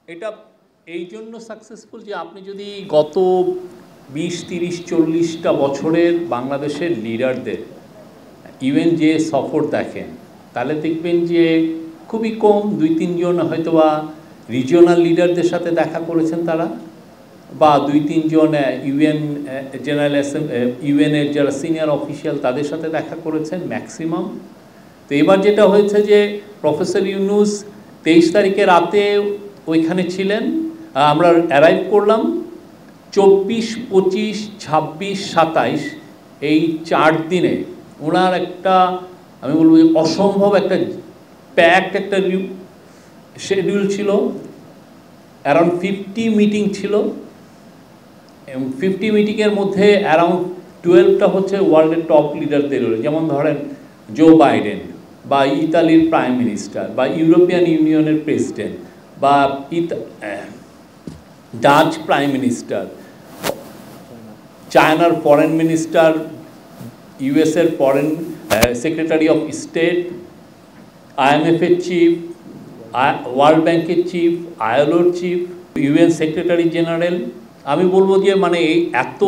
এটা এই জন্য সাকসেসফুল যে আপনি যদি গত 20, 30, 40টা বছরের বাংলাদেশের লিডারদের ইভেন যে সফর দেখেন, তাহলে দেখবেন যে খুবই কম 2-3 জন হয়তোবা রিজিওনাল লিডারদের সাথে দেখা করেছেন তারা, বা 2-3 জন ইউএন জেনারেল ইউএনের যারা সিনিয়র অফিসিয়াল তাদের সাথে দেখা করেছেন ম্যাক্সিমাম। তো এবার যেটা হয়েছে যে প্রফেসর ইউনূস 23 তারিখে রাতে ওইখানে ছিলেন, আমরা অ্যারাইভ করলাম 24, 25, 26, 27 এই 4 দিনে ওনার একটা, আমি বলবো অসম্ভব একটা প্যাকড একটা শিডিউল ছিল। অ্যারাউন্ড 50 মিটিং ছিল, এবং 50 মিটিংয়ের মধ্যে অ্যারাউন্ড 12টা হচ্ছে ওয়ার্ল্ডের টপ লিডারদের, যেমন ধরেন জো বাইডেন বা ইতালির প্রাইম মিনিস্টার বা ইউরোপিয়ান ইউনিয়নের প্রেসিডেন্ট বা ডাচ প্রাইম মিনিস্টার, চায়নার ফরেন মিনিস্টার, ইউএসের ফরেন সেক্রেটারি অফ স্টেট, আইএমএফের চিফ, ওয়ার্ল্ড ব্যাংকের চিফ, আইএলওর চিফ, ইউএন সেক্রেটারি জেনারেল। আমি বলবো যে মানে এত,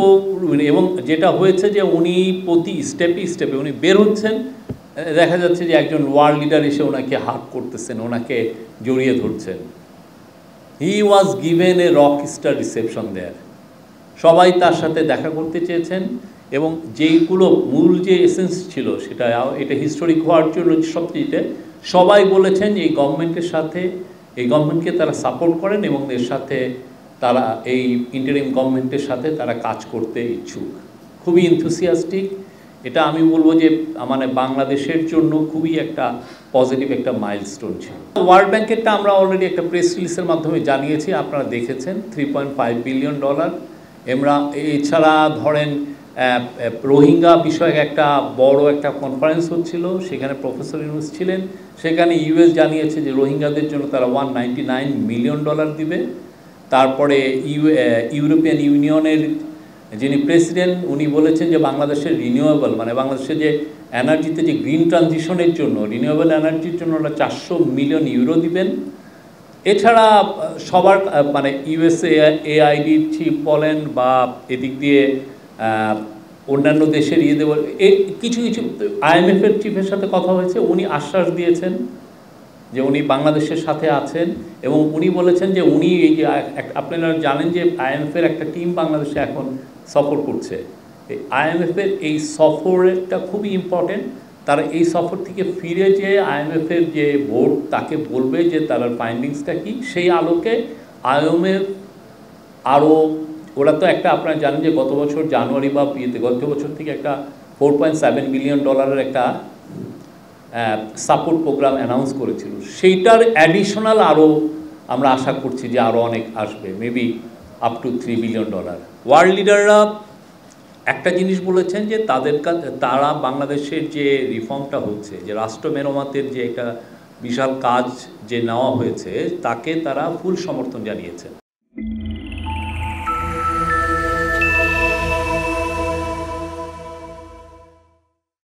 এবং যেটা হয়েছে যে উনি প্রতি স্টেপে উনি বের হচ্ছেন, দেখা যাচ্ছে যে একজন ওয়ার্ল্ড লিডার এসে ওনাকে হাগ করতেছেন, ওনাকে জড়িয়ে ধরছেন। He was given a rock star reception there. সবাই তার সাথে দেখা করতে চেয়েছেন, এবং যেইগুলো মূল যে এসেন্স ছিল সেটা, এটা হিস্টোরিক হওয়ার জন্য সবচেয়ে সবাই বলেছেন যে এই গভর্নমেন্টের সাথে, এই গভর্নমেন্টকে তারা সাপোর্ট করেন এবং এর সাথে তারা এই ইন্টারিম গভর্নমেন্টের সাথে তারা কাজ করতে ইচ্ছুক, খুবই এনথুসিয়াস্টিক। এটা আমি বলবো যে মানে বাংলাদেশের জন্য খুবই একটা পজিটিভ একটা মাইলস্টোন ছিল। ওয়ার্ল্ড ব্যাংকেরটা আমরা অলরেডি একটা প্রেস রিলিজের মাধ্যমে জানিয়েছি, আপনারা দেখেছেন, $3.5 বিলিয়ন। আমরা এছাড়া ধরেন রোহিঙ্গা বিষয়ে একটা বড় একটা কনফারেন্স হচ্ছিল, সেখানে প্রফেসর ইউনূস ছিলেন। সেখানে ইউএস জানিয়েছে যে রোহিঙ্গাদের জন্য তারা $199 মিলিয়ন দিবে। তারপরে ইউরোপিয়ান ইউনিয়নের যিনি প্রেসিডেন্ট, উনি বলেছেন যে বাংলাদেশের রিনিউয়েবল, মানে বাংলাদেশের যে এনার্জিতে যে গ্রিন ট্রানজিশনের জন্য, রিনিউয়েবল এনার্জির জন্য ওরা 400 মিলিয়ন ইউরো দিবেন। এছাড়া সবার মানে এআইডির চিফ বলেন বা এদিক দিয়ে অন্যান্য দেশের দেওয়ার কিছু কিছু, আইএমএফের চিফের সাথে কথা হয়েছে, উনি আশ্বাস দিয়েছেন যে উনি বাংলাদেশের সাথে আছেন, এবং উনি বলেছেন যে উনি এই যে আপনারা জানেন যে আইএমএফের একটা টিম বাংলাদেশে এখন সফর করছে। এই আইএমএফের এই সফরটা খুবই ইম্পর্টেন্ট। তারা এই সফর থেকে ফিরে যে আইএমএফের যে বোর্ড তাকে বলবে যে তার ফাইন্ডিংসটা কী, সেই আলোকে আইএমএফ আরও, ওরা তো একটা, আপনারা জানেন যে গত বছর জানুয়ারি বা গত বছর থেকে একটা $4.7 বিলিয়ন একটা সাপোর্ট প্রোগ্রাম অ্যানাউন্স করেছিল। সেইটার অ্যাডিশনাল আরও আমরা আশা করছি যে আরও অনেক আসবে, maybe up to $3 billion. World লিডাররা একটা জিনিস বলেছেন যে তারা বাংলাদেশের যে রিফর্মটা হচ্ছে, যে রাষ্ট্র মেরামতের যে একটা বিশাল কাজ যে নেওয়া হয়েছে, তাকে তারা ফুল সমর্থন জানিয়েছেন।